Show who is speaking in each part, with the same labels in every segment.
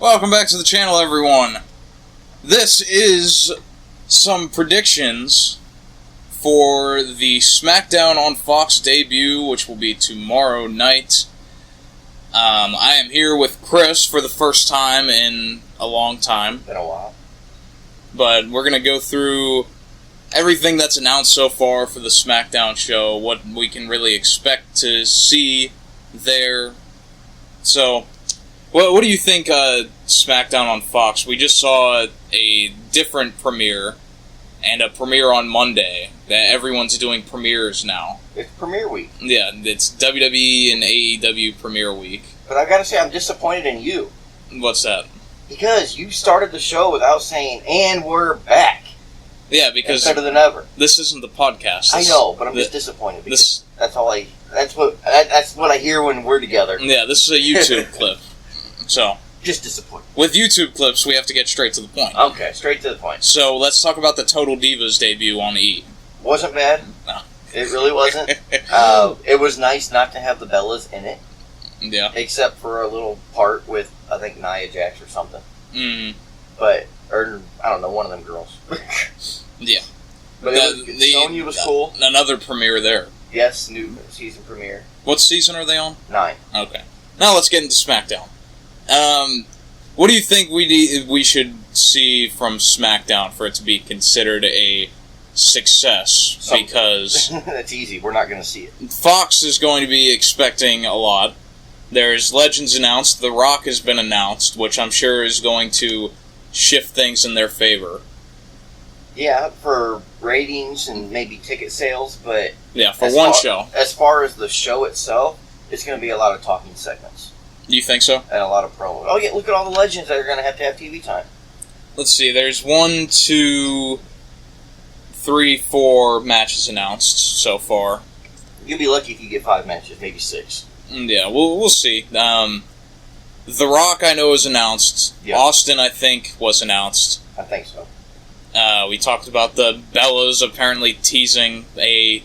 Speaker 1: Welcome back to the channel, everyone. This is some predictions for the SmackDown on Fox debut, which will be tomorrow night. I am here with Chris for the first time in a long time.
Speaker 2: Been a while.
Speaker 1: But we're going to go through everything that's announced so far for the SmackDown show, what we can really expect to see there. So, what do you think SmackDown on Fox? We just saw a different premiere and a premiere on Monday. That everyone's doing premieres now.
Speaker 2: It's premiere week.
Speaker 1: Yeah, it's WWE and AEW premiere week.
Speaker 2: But I gotta say, I'm disappointed in you.
Speaker 1: What's that?
Speaker 2: Because you started the show without saying, and we're back.
Speaker 1: Yeah, because
Speaker 2: better than ever.
Speaker 1: This isn't the podcast.
Speaker 2: I know, but I'm just disappointed because that's what I hear when we're together.
Speaker 1: Yeah, this is a YouTube clip. So
Speaker 2: just disappointed.
Speaker 1: With YouTube clips, we have to get straight to the point.
Speaker 2: Okay, straight to the point.
Speaker 1: So let's talk about the Total Divas debut on E!
Speaker 2: Wasn't bad.
Speaker 1: No.
Speaker 2: It really wasn't. It was nice not to have the Bellas in it.
Speaker 1: Yeah.
Speaker 2: Except for a little part with, I think, Nia Jax or something. But, or, I don't know, one of them girls.
Speaker 1: Yeah.
Speaker 2: But Sonya was cool.
Speaker 1: Another premiere there.
Speaker 2: Yes, new season premiere.
Speaker 1: What season are they on?
Speaker 2: 9.
Speaker 1: Okay. Now let's get into SmackDown. What do you think we should see from SmackDown for it to be considered a success? Because
Speaker 2: that's easy. We're not going to see it.
Speaker 1: Fox is going to be expecting a lot. There's Legends announced. The Rock has been announced, which I'm sure is going to shift things in their favor.
Speaker 2: Yeah, for ratings and maybe ticket sales, but
Speaker 1: yeah, for one show.
Speaker 2: As far as the show itself, it's going to be a lot of talking segments.
Speaker 1: You think so?
Speaker 2: And a lot of promos. Oh yeah, look at all the legends that are going to have TV time.
Speaker 1: Let's see. There's 1, 2, 3, 4 matches announced so far.
Speaker 2: You'll be lucky if you get 5 matches, maybe 6.
Speaker 1: Yeah, we'll see. The Rock, I know, is announced. Yep. Austin, I think, was announced.
Speaker 2: I think so.
Speaker 1: We talked about the Bellas apparently teasing a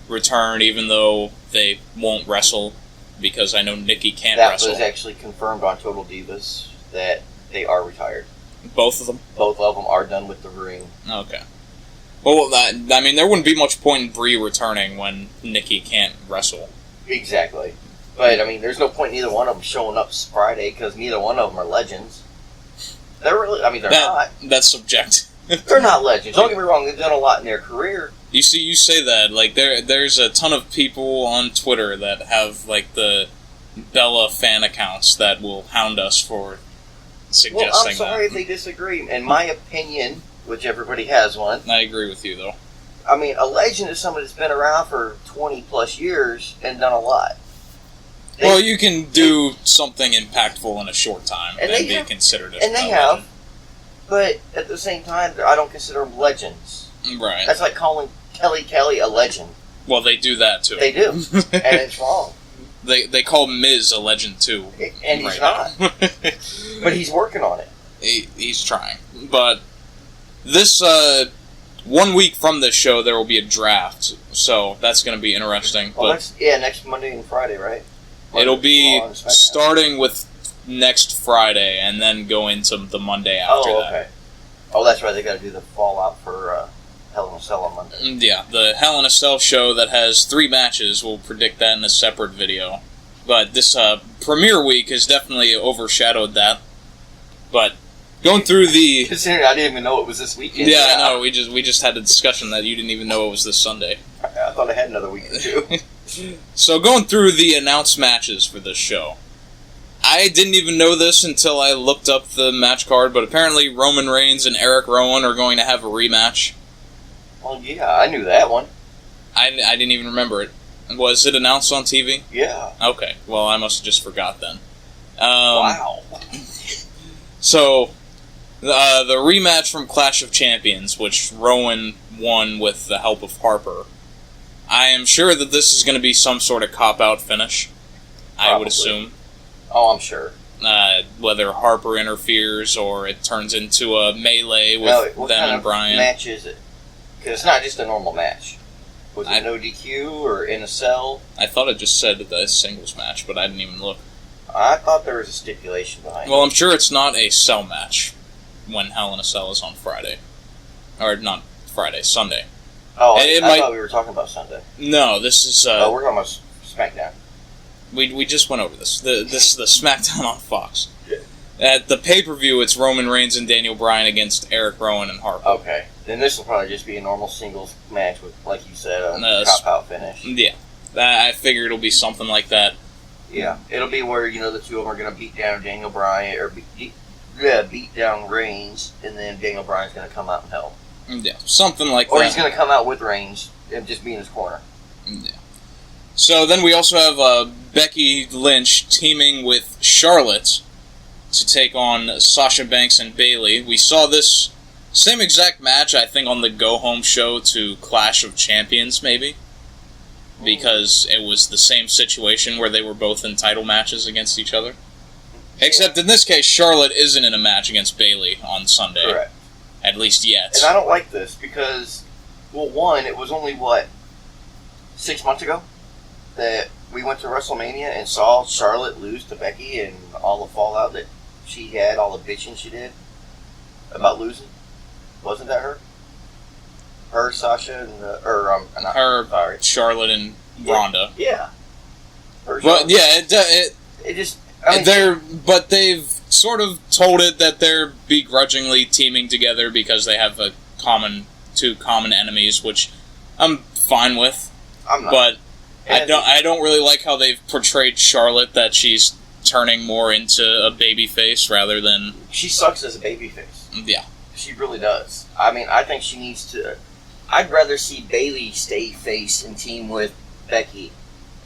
Speaker 1: return, even though they won't wrestle, because I know Nikki can't wrestle.
Speaker 2: That was actually confirmed on Total Divas, that they are retired.
Speaker 1: Both of them?
Speaker 2: Both of them are done with the ring.
Speaker 1: Okay. Well, there wouldn't be much point in Brie returning when Nikki can't wrestle.
Speaker 2: Exactly. But, there's no point in either one of them showing up Friday, because neither one of them are legends. They're really, they're not.
Speaker 1: That's subjective.
Speaker 2: They're not legends. Don't get me wrong, they've done a lot in their career.
Speaker 1: You say that, like, there's a ton of people on Twitter that have, like, the Bella fan accounts that will hound us for suggesting that.
Speaker 2: Well, I'm sorry if they disagree. In my opinion, which everybody has one.
Speaker 1: I agree with you, though.
Speaker 2: A legend is somebody that's been around for 20-plus years and done a lot.
Speaker 1: Well, you can do something impactful in a short time and be considered a legend.
Speaker 2: And they have. But at the same time, I don't consider them legends.
Speaker 1: Right.
Speaker 2: That's like calling Kelly a legend.
Speaker 1: Well, they do that, too.
Speaker 2: They do. And it's wrong.
Speaker 1: They call Miz a legend, too.
Speaker 2: And he's not. But he's working on it.
Speaker 1: He's trying. But this, 1 week from this show, there will be a draft. So that's going to be interesting.
Speaker 2: Well, next Monday and Friday, right?
Speaker 1: It'll be starting with next Friday and then go into the Monday after that.
Speaker 2: Okay. Oh, that's right. They got to do the fallout for Hell in a Cell on Monday.
Speaker 1: Yeah, the Hell in a Cell show that has 3 matches. We'll predict that in a separate video. But this premiere week has definitely overshadowed that. But going through the...
Speaker 2: Considering I didn't even know it was this weekend.
Speaker 1: Yeah, I know. We just had a discussion that you didn't even know it was this Sunday.
Speaker 2: I thought I had another week or 2.
Speaker 1: So going through the announced matches for this show. I didn't even know this until I looked up the match card, but apparently Roman Reigns and Eric Rowan are going to have a rematch.
Speaker 2: Well, yeah, I knew that one.
Speaker 1: I didn't even remember it. Was it announced on TV?
Speaker 2: Yeah.
Speaker 1: Okay, well, I must have just forgot then.
Speaker 2: Wow.
Speaker 1: So, the rematch from Clash of Champions, which Rowan won with the help of Harper. I am sure that this is going to be some sort of cop-out finish. Probably. I would assume.
Speaker 2: Oh, I'm sure.
Speaker 1: Whether Harper interferes or it turns into a melee with them and Bryan.
Speaker 2: What match is it? Because it's not just a normal match. Was it no DQ or in a cell?
Speaker 1: I thought it just said the singles match, but I didn't even look.
Speaker 2: I thought there was a stipulation behind it.
Speaker 1: Well, I'm sure it's not a cell match when Hell in a Cell is on Friday. Or not Friday, Sunday.
Speaker 2: Oh, I thought we were talking about Sunday.
Speaker 1: No, this is...
Speaker 2: we're talking about SmackDown.
Speaker 1: We just went over this. This is the SmackDown on Fox. Yeah. At the pay-per-view, it's Roman Reigns and Daniel Bryan against Eric Rowan and Harper.
Speaker 2: Okay. Then this will probably just be a normal singles match with, like you said, a cop-out finish.
Speaker 1: Yeah. I figure it'll be something like that.
Speaker 2: Yeah. It'll be where, the two of them are going to beat down Daniel Bryan, or beat down Reigns, and then Daniel Bryan's going to come out and help.
Speaker 1: Yeah, something like that.
Speaker 2: Or he's going to come out with Reigns and just be in his corner.
Speaker 1: Yeah. So then we also have Becky Lynch teaming with Charlotte to take on Sasha Banks and Bayley. We saw this same exact match, I think, on the go-home show to Clash of Champions, maybe. Because it was the same situation where they were both in title matches against each other. Except in this case, Charlotte isn't in a match against Bayley on Sunday.
Speaker 2: Correct.
Speaker 1: At least yet.
Speaker 2: And I don't like this because, well, one, it was only, 6 months ago that we went to WrestleMania and saw Charlotte lose to Becky and all the fallout that she had, all the bitching she did about losing. Wasn't that her? Her, Sasha, and
Speaker 1: Charlotte and Ronda.
Speaker 2: Yeah.
Speaker 1: But yeah,
Speaker 2: it just.
Speaker 1: But they've sort of told it that they're begrudgingly teaming together because they have two common enemies, which I'm fine with.
Speaker 2: I'm not.
Speaker 1: But I don't really like how they've portrayed Charlotte, that she's turning more into a babyface rather than...
Speaker 2: She sucks as a babyface.
Speaker 1: Yeah.
Speaker 2: She really does. I mean, I think she needs to... I'd rather see Bayley stay face and team with Becky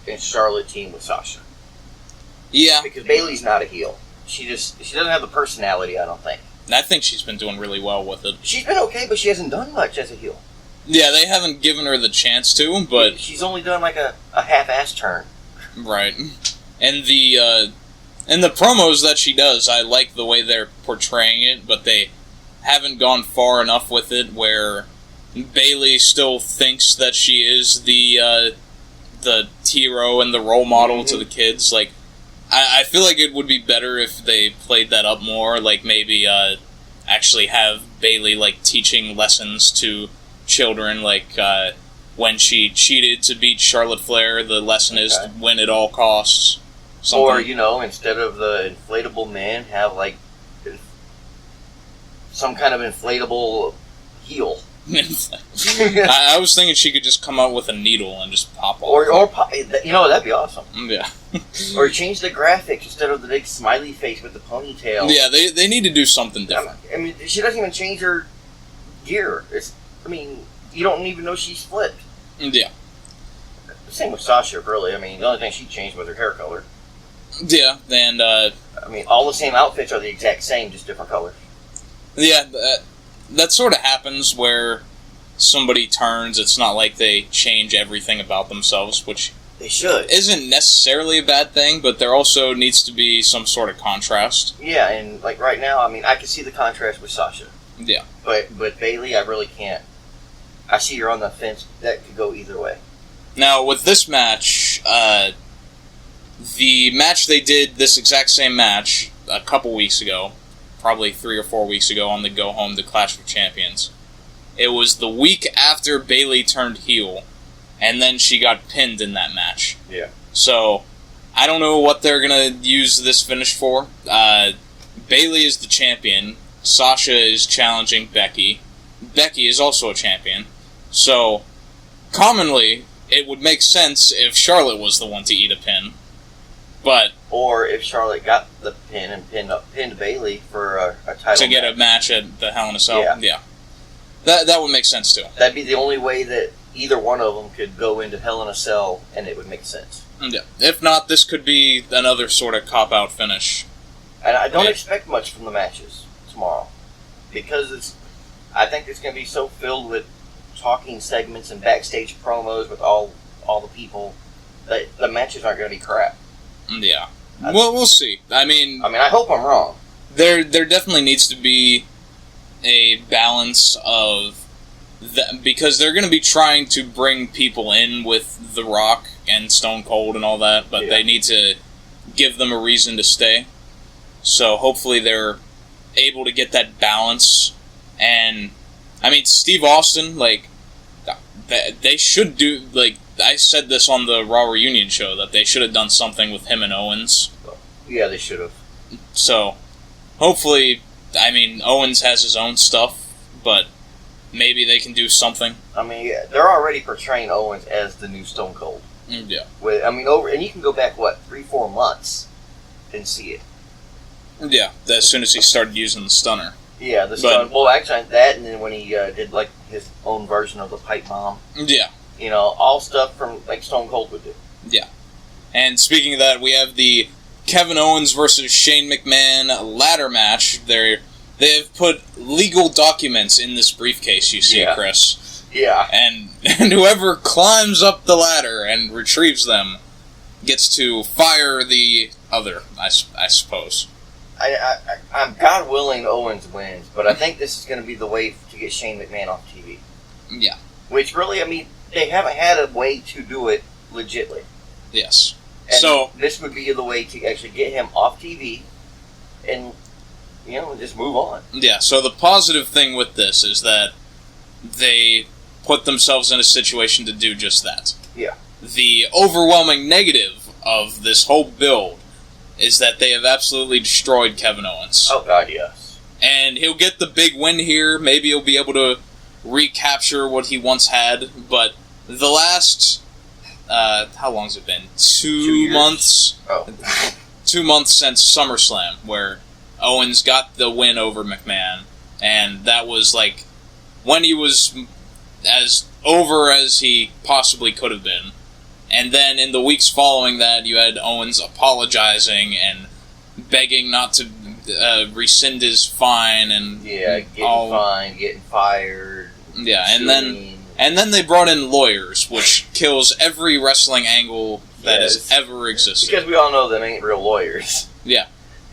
Speaker 2: than Charlotte team with Sasha.
Speaker 1: Yeah.
Speaker 2: Because Bayley's not a heel. She doesn't have the personality, I don't think.
Speaker 1: I think she's been doing really well with it.
Speaker 2: She's been okay, but she hasn't done much as a heel.
Speaker 1: Yeah, they haven't given her the chance to, but...
Speaker 2: She's only done like a half-ass turn.
Speaker 1: Right. And the promos that she does, I like the way they're portraying it, but they haven't gone far enough with it where Bayley still thinks that she is the hero and the role model to the kids. Like, I feel like it would be better if they played that up more, like maybe actually have Bayley like teaching lessons to children, like when she cheated to beat Charlotte Flair, the lesson is to win at all costs. Something.
Speaker 2: Or, instead of the inflatable man, have like some kind of inflatable heel.
Speaker 1: I was thinking she could just come out with a needle and just pop off.
Speaker 2: Or that'd be awesome.
Speaker 1: Yeah.
Speaker 2: Or change the graphics instead of the big smiley face with the ponytail.
Speaker 1: Yeah, they need to do something different.
Speaker 2: I mean, she doesn't even change her gear. You don't even know she's flipped.
Speaker 1: Yeah.
Speaker 2: Same with Sasha, really. I mean, the only thing she changed was her hair color.
Speaker 1: Yeah, and
Speaker 2: all the same outfits are the exact same, just different colors.
Speaker 1: Yeah, that sort of happens where somebody turns. It's not like they change everything about themselves, which
Speaker 2: they should.
Speaker 1: Isn't necessarily a bad thing, but there also needs to be some sort of contrast.
Speaker 2: Yeah, and like right now, I can see the contrast with Sasha.
Speaker 1: Yeah.
Speaker 2: But Bayley, I really can't. I see her on the fence. That could go either way.
Speaker 1: Now, with this match, the match they did, this exact same match, a couple weeks ago, probably 3 or 4 weeks ago on the Go Home to Clash of Champions. It was the week after Bayley turned heel, and then she got pinned in that match.
Speaker 2: Yeah.
Speaker 1: So, I don't know what they're going to use this finish for. Bayley is the champion. Sasha is challenging Becky. Becky is also a champion. So, commonly, it would make sense if Charlotte was the one to eat a pin. But...
Speaker 2: Or if Charlotte got the pin and pinned Bayley for a title
Speaker 1: to get a match at the Hell in a Cell. Yeah. That would make sense, too.
Speaker 2: That'd be the only way that either one of them could go into Hell in a Cell, and it would make sense.
Speaker 1: Yeah. If not, this could be another sort of cop-out finish.
Speaker 2: And I don't expect much from the matches tomorrow. Because I think it's going to be so filled with talking segments and backstage promos with all the people that the matches aren't going to be crap.
Speaker 1: Yeah. Well, we'll see. I mean,
Speaker 2: I hope I'm wrong.
Speaker 1: There definitely needs to be a balance of... because they're going to be trying to bring people in with The Rock and Stone Cold and all that, but they need to give them a reason to stay. So hopefully they're able to get that balance. And, I mean, Steve Austin, like, they should do, like, I said this on the Raw Reunion show, that they should have done something with him and Owens.
Speaker 2: Yeah, they should have.
Speaker 1: So, hopefully, I mean, Owens has his own stuff, but maybe they can do something.
Speaker 2: I mean, they're already portraying Owens as the new Stone Cold.
Speaker 1: Yeah.
Speaker 2: And you can go back, 3-4 months and see it.
Speaker 1: Yeah, as soon as he started using the stunner.
Speaker 2: Yeah, the stunner. Well, actually, that, and then when he did, like, his own version of the pipe bomb.
Speaker 1: Yeah.
Speaker 2: You know, all stuff from, like, Stone Cold would do.
Speaker 1: Yeah. And speaking of that, we have the Kevin Owens versus Shane McMahon ladder match. They've put legal documents in this briefcase, you see, Chris.
Speaker 2: Yeah.
Speaker 1: And whoever climbs up the ladder and retrieves them gets to fire the other, I suppose.
Speaker 2: I'm God willing Owens wins, but I think this is going to be the way to get Shane McMahon off TV.
Speaker 1: Yeah.
Speaker 2: Which really, I mean, they haven't had a way to do it legitly.
Speaker 1: Yes.
Speaker 2: And
Speaker 1: so
Speaker 2: this would be the way to actually get him off TV and, you know, just move on.
Speaker 1: Yeah, so the positive thing with this is that they put themselves in a situation to do just that.
Speaker 2: Yeah.
Speaker 1: The overwhelming negative of this whole build is that they have absolutely destroyed Kevin Owens.
Speaker 2: Oh, God, yes.
Speaker 1: And he'll get the big win here. Maybe he'll be able to recapture what he once had. But the last, how long's it been? 2 months?
Speaker 2: Oh.
Speaker 1: 2 months since SummerSlam, where Owens got the win over McMahon. And that was like when he was as over as he possibly could have been. And then in the weeks following that, you had Owens apologizing and begging not to rescind his fine and
Speaker 2: getting fined, getting fired.
Speaker 1: Yeah, and then they brought in lawyers, which kills every wrestling angle that has ever existed.
Speaker 2: Because we all know them ain't real lawyers.
Speaker 1: Yeah.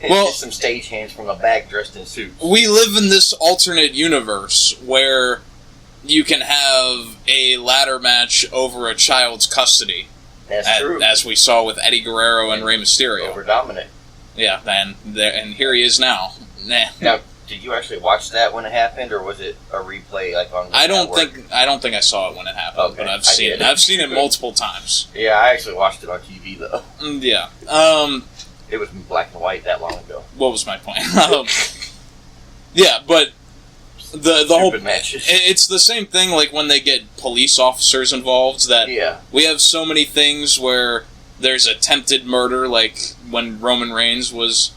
Speaker 2: Well, just some stagehands from the back dressed in suits.
Speaker 1: We live in this alternate universe where you can have a ladder match over a child's custody.
Speaker 2: That's true.
Speaker 1: As we saw with Eddie Guerrero and Rey Mysterio.
Speaker 2: Over Dominic.
Speaker 1: Yeah, and here he is now.
Speaker 2: Now, did you actually watch that when it happened, or was it a replay like on the
Speaker 1: I don't think I saw it when it happened, but I've seen it. I've seen it multiple times.
Speaker 2: Yeah, I actually watched it on TV though.
Speaker 1: Yeah.
Speaker 2: It was in black and white that long ago.
Speaker 1: What was my point? Yeah, but the whole
Speaker 2: matches.
Speaker 1: It's the same thing like when they get police officers involved. That we have so many things where there's attempted murder, like when Roman Reigns was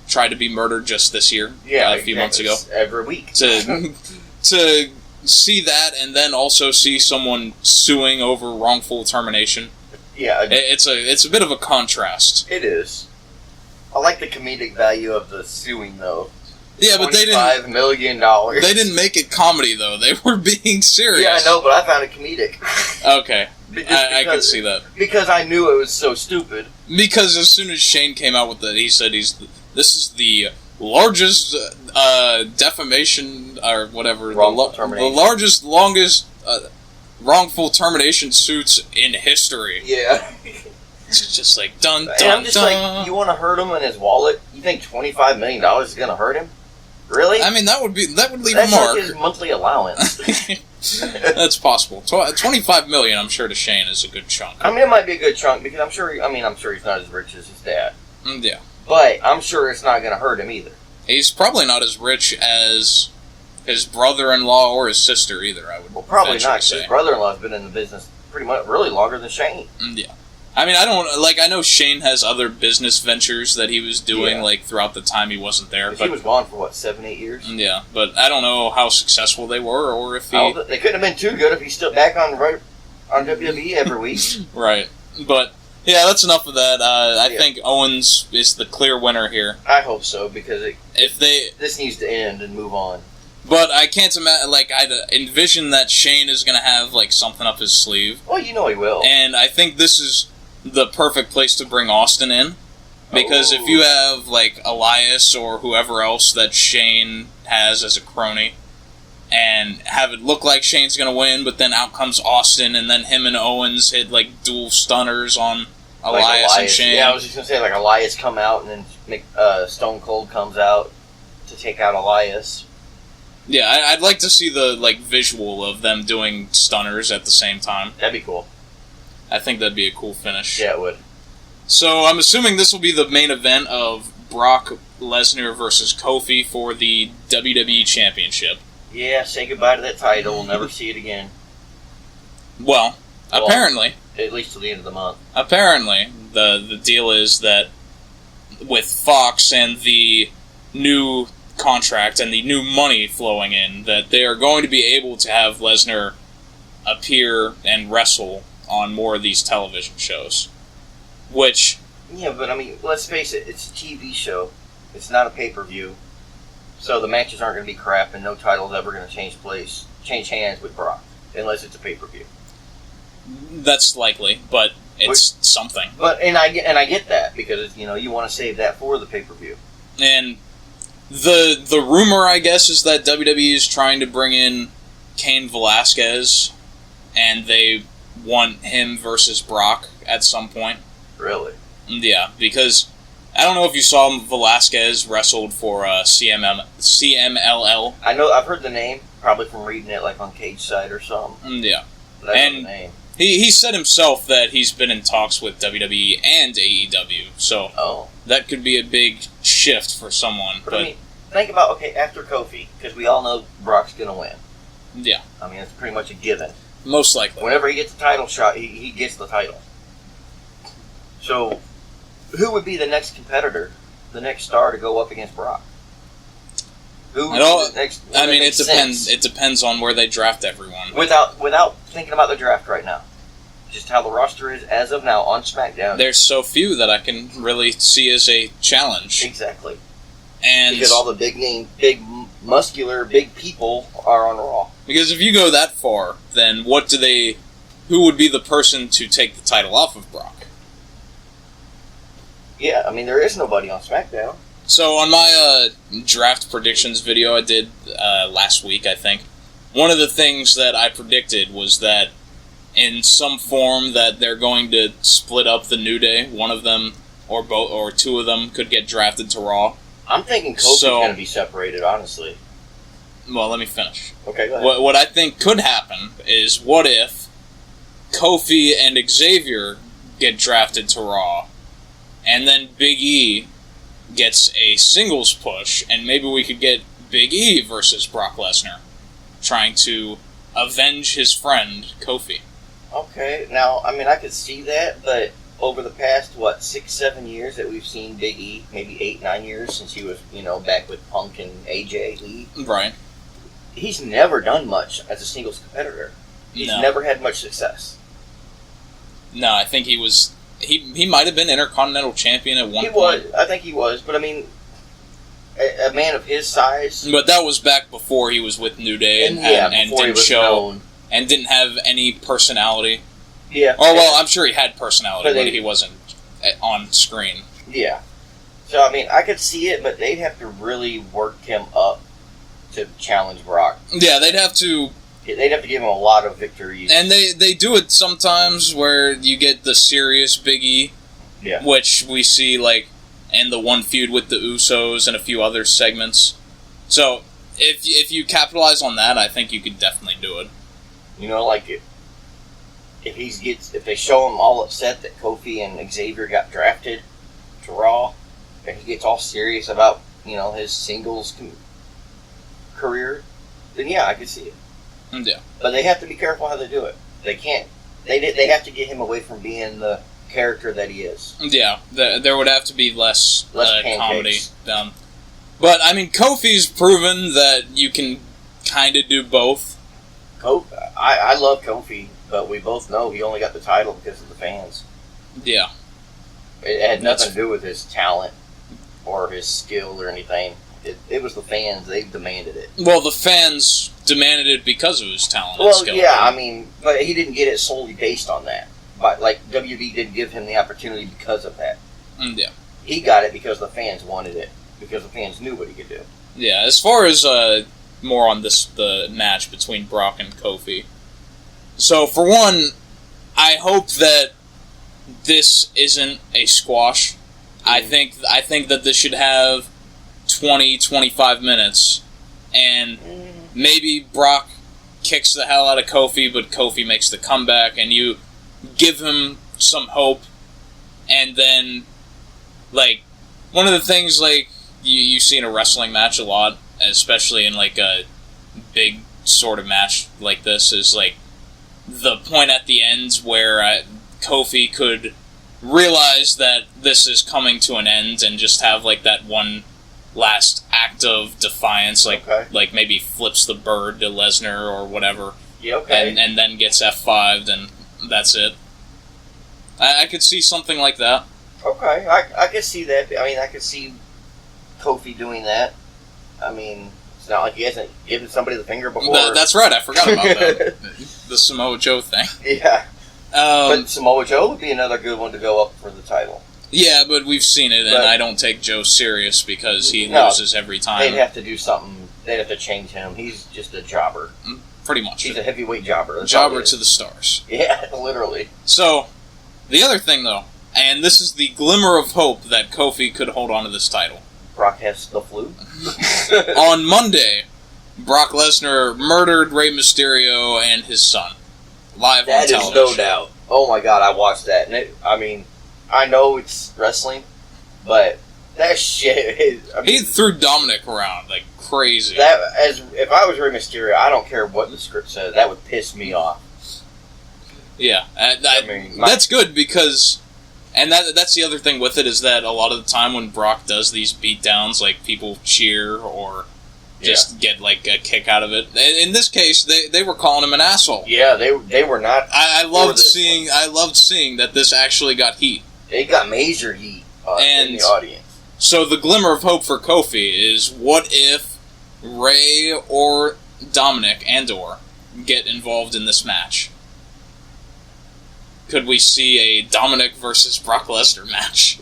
Speaker 1: tried to be murdered just this year, a few months ago.
Speaker 2: Every week.
Speaker 1: To see that and then also see someone suing over wrongful termination.
Speaker 2: Yeah,
Speaker 1: it's a bit of a contrast.
Speaker 2: It is. I like the comedic value of the suing though.
Speaker 1: Yeah, but they didn't.
Speaker 2: $25 million.
Speaker 1: They didn't make it comedy though. They were being serious.
Speaker 2: Yeah, I know, but I found it comedic.
Speaker 1: Okay, I can see that
Speaker 2: because I knew it was so stupid.
Speaker 1: Because as soon as Shane came out with it, he said this is the largest defamation or whatever, the largest, longest wrongful termination suits in history.
Speaker 2: Yeah.
Speaker 1: It's just like dun dun.
Speaker 2: And I'm just like, you want to hurt him in his wallet? You think $25 million is going to hurt him? Really?
Speaker 1: I mean, that would leave
Speaker 2: That's
Speaker 1: a mark.
Speaker 2: Like his monthly allowance.
Speaker 1: That's possible. $25 million, I'm sure, to Shane is a good chunk.
Speaker 2: I mean, it might be a good chunk because I'm sure he's not as rich as his dad.
Speaker 1: Yeah.
Speaker 2: But I'm sure it's not going to hurt him either.
Speaker 1: He's probably not as rich as his brother-in-law or his sister either. I would
Speaker 2: probably not. His brother-in-law's been in the business pretty much really longer than Shane.
Speaker 1: Yeah. I mean, I know Shane has other business ventures that he was doing, like, throughout the time he wasn't there.
Speaker 2: But he was gone for, 7-8 years?
Speaker 1: Yeah, but I don't know how successful they were, or if he...
Speaker 2: They couldn't have been too good if he's still back on WWE every week.
Speaker 1: Right. But, yeah, that's enough of that. I think Owens is the clear winner here.
Speaker 2: I hope so, because this needs to end and move on.
Speaker 1: But I can't imagine, I'd envision that Shane is going to have, something up his sleeve.
Speaker 2: Well, you know he will.
Speaker 1: And I think this is the perfect place to bring Austin in, because if you have Elias or whoever else that Shane has as a crony and have it look like Shane's gonna win, but then out comes Austin and then him and Owens hit dual stunners on Elias and Shane.
Speaker 2: Yeah, I was just gonna say like Elias come out and then Stone Cold comes out to take out Elias.
Speaker 1: Yeah, I'd like to see the visual of them doing stunners at the same time.
Speaker 2: That'd be cool.
Speaker 1: I think that'd be a cool finish.
Speaker 2: Yeah, it would.
Speaker 1: So I'm assuming this will be the main event of Brock Lesnar versus Kofi for the WWE Championship.
Speaker 2: Yeah, say goodbye to that title. We'll never see it again.
Speaker 1: Well, apparently.
Speaker 2: At least till the end of the month.
Speaker 1: Apparently, the deal is that with Fox and the new contract and the new money flowing in, that they are going to be able to have Lesnar appear and wrestle on more of these television shows. Which...
Speaker 2: Yeah, but I mean, let's face it, it's a TV show. It's not a pay-per-view. So the matches aren't going to be crap and no title's ever going to change hands with Brock. Unless it's a pay-per-view.
Speaker 1: That's likely, but it's something.
Speaker 2: But and I get that, because you want to save that for the pay-per-view.
Speaker 1: And the rumor, I guess, is that WWE is trying to bring in Cain Velasquez, and they want him versus Brock at some point.
Speaker 2: Really?
Speaker 1: Yeah, because I don't know if you saw Velasquez wrestled for CMLL.
Speaker 2: I know, I've heard the name, probably from reading it like on Cage Side or something.
Speaker 1: Yeah.
Speaker 2: But I know the name.
Speaker 1: He said himself that he's been in talks with WWE and AEW, so that could be a big shift for someone. But
Speaker 2: I mean, think about, after Kofi, because we all know Brock's going to win.
Speaker 1: Yeah.
Speaker 2: I mean, it's pretty much a given.
Speaker 1: Most likely.
Speaker 2: Whenever he gets the title shot, he gets the title. So, who would be the next competitor, the next star to go up against Brock? Who would be the next?
Speaker 1: I mean, it depends. It depends on where they draft everyone.
Speaker 2: Without thinking about the draft right now, just how the roster is as of now on SmackDown.
Speaker 1: There's so few that I can really see as a challenge.
Speaker 2: Exactly.
Speaker 1: And
Speaker 2: because all the big name, big muscular, big people are on Raw.
Speaker 1: Because if you go that far, then who would be the person to take the title off of Brock?
Speaker 2: Yeah, I mean, there is nobody on SmackDown.
Speaker 1: So on my draft predictions video I did last week, I think, one of the things that I predicted was that in some form that they're going to split up the New Day. One of them, or both, or two of them could get drafted to Raw.
Speaker 2: I'm thinking Kofi's going to be separated, honestly.
Speaker 1: Well, let me finish.
Speaker 2: Okay, go ahead.
Speaker 1: What I think could happen is, what if Kofi and Xavier get drafted to Raw, and then Big E gets a singles push, and maybe we could get Big E versus Brock Lesnar, trying to avenge his friend, Kofi.
Speaker 2: Okay, now, I mean, I could see that, but over the past, 6-7 years that we've seen Big E, maybe 8-9 years since he was, back with Punk and AJ Lee.
Speaker 1: Right.
Speaker 2: He's never done much as a singles competitor. He's never had much success.
Speaker 1: No, I think he was... He might have been Intercontinental Champion at one point.
Speaker 2: He was. I think he was. But, I mean, a man of his size...
Speaker 1: But that was back before he was with New Day and didn't show... Known. And didn't have any personality.
Speaker 2: Yeah.
Speaker 1: Oh, well, I'm sure he had personality, but he wasn't on screen.
Speaker 2: Yeah. So, I mean, I could see it, but they'd have to really work him up to challenge Brock.
Speaker 1: Yeah, they'd have to
Speaker 2: give him a lot of victories.
Speaker 1: And they do it sometimes where you get the serious Big E, which we see, in the one feud with the Usos and a few other segments. So, if you capitalize on that, I think you could definitely do it.
Speaker 2: If they show him all upset that Kofi and Xavier got drafted to Raw, and he gets all serious about, his singles career, then I could see it.
Speaker 1: Yeah.
Speaker 2: But they have to be careful how they do it. They can't. They have to get him away from being the character that he is. Yeah,
Speaker 1: there would have to be less comedy.
Speaker 2: But,
Speaker 1: I mean, Kofi's proven that you can kind of do both.
Speaker 2: I love Kofi, but we both know he only got the title because of the fans.
Speaker 1: Yeah.
Speaker 2: It had nothing to do with his talent or his skill or anything. It was the fans. They demanded it.
Speaker 1: Well, the fans demanded it because of his talent
Speaker 2: and
Speaker 1: skill.
Speaker 2: Well, yeah, I mean, but he didn't get it solely based on that. But, WWE didn't give him the opportunity because of that.
Speaker 1: Yeah.
Speaker 2: He got it because the fans wanted it, because the fans knew what he could do.
Speaker 1: Yeah, as far as more on the match between Brock and Kofi. So, for one, I hope that this isn't a squash. I think that this should have 20, 25 minutes, and maybe Brock kicks the hell out of Kofi, but Kofi makes the comeback, and you give him some hope, and then, like, one of the things, like, you see in a wrestling match a lot, especially in, like, a big sort of match like this, is, like, the point at the end where Kofi could realize that this is coming to an end and just have, like, that one last act of defiance, like maybe flips the bird to Lesnar or whatever, and then gets F5'd, and that's it. I could see something like that.
Speaker 2: Okay, I could see that. I mean, I could see Kofi doing that. I mean, it's not like he hasn't given somebody the finger before.
Speaker 1: That's right, I forgot about that. The Samoa Joe thing.
Speaker 2: Yeah. But Samoa Joe would be another good one to go up for the title.
Speaker 1: Yeah, but we've seen it, and I don't take Joe serious because he loses every time.
Speaker 2: They'd have to do something. They'd have to change him. He's just a jobber.
Speaker 1: Pretty much.
Speaker 2: He's a heavyweight jobber.
Speaker 1: Jobber to the stars.
Speaker 2: Yeah, literally.
Speaker 1: So, the other thing, though, and this is the glimmer of hope that Kofi could hold on to this title.
Speaker 2: Brock has the flu.
Speaker 1: On Monday, Brock Lesnar murdered Rey Mysterio and his son. Live on television.
Speaker 2: That is no doubt. Oh my god, I watched that. And I know it's wrestling, but that shit is...
Speaker 1: he threw Dominic around like crazy.
Speaker 2: If I was Rey Mysterio, I don't care what the script says, that would piss me off.
Speaker 1: Yeah, that's good because... And that's the other thing with it, is that a lot of the time when Brock does these beatdowns, like, people cheer or just get, like, a kick out of it. In this case, they were calling him an asshole.
Speaker 2: Yeah, they were not...
Speaker 1: I loved seeing that this actually got heat.
Speaker 2: It got major heat in the audience.
Speaker 1: So the glimmer of hope for Kofi is, what if Rey or Dominic Andor get involved in this match? Could we see a Dominic versus Brock Lesnar match?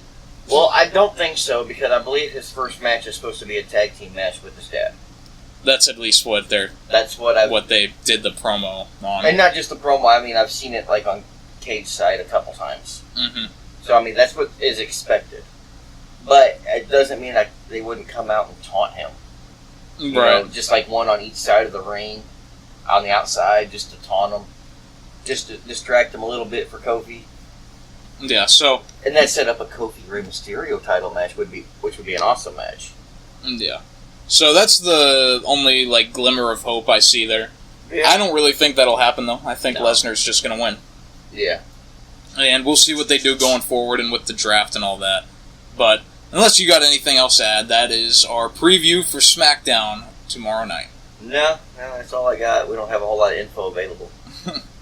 Speaker 2: Well, I don't think so, because I believe his first match is supposed to be a tag team match with his dad.
Speaker 1: That's at least what they did the promo on.
Speaker 2: And not just the promo, I mean, I've seen it like on Cage Side a couple times.
Speaker 1: Mm-hmm.
Speaker 2: So, I mean, that's what is expected. But it doesn't mean that they wouldn't come out and taunt him. You know, just like one on each side of the ring, on the outside, just to taunt him. Just to distract him a little bit for Kofi.
Speaker 1: Yeah, so...
Speaker 2: And that set up a Kofi Rey Mysterio title match, which would be an awesome match.
Speaker 1: Yeah. So that's the only, like, glimmer of hope I see there. Yeah. I don't really think that'll happen, though. I think Lesnar's just going to win.
Speaker 2: Yeah.
Speaker 1: And we'll see what they do going forward and with the draft and all that. But unless you got anything else to add, that is our preview for SmackDown tomorrow night.
Speaker 2: No, that's all I got. We don't have a whole lot of info available.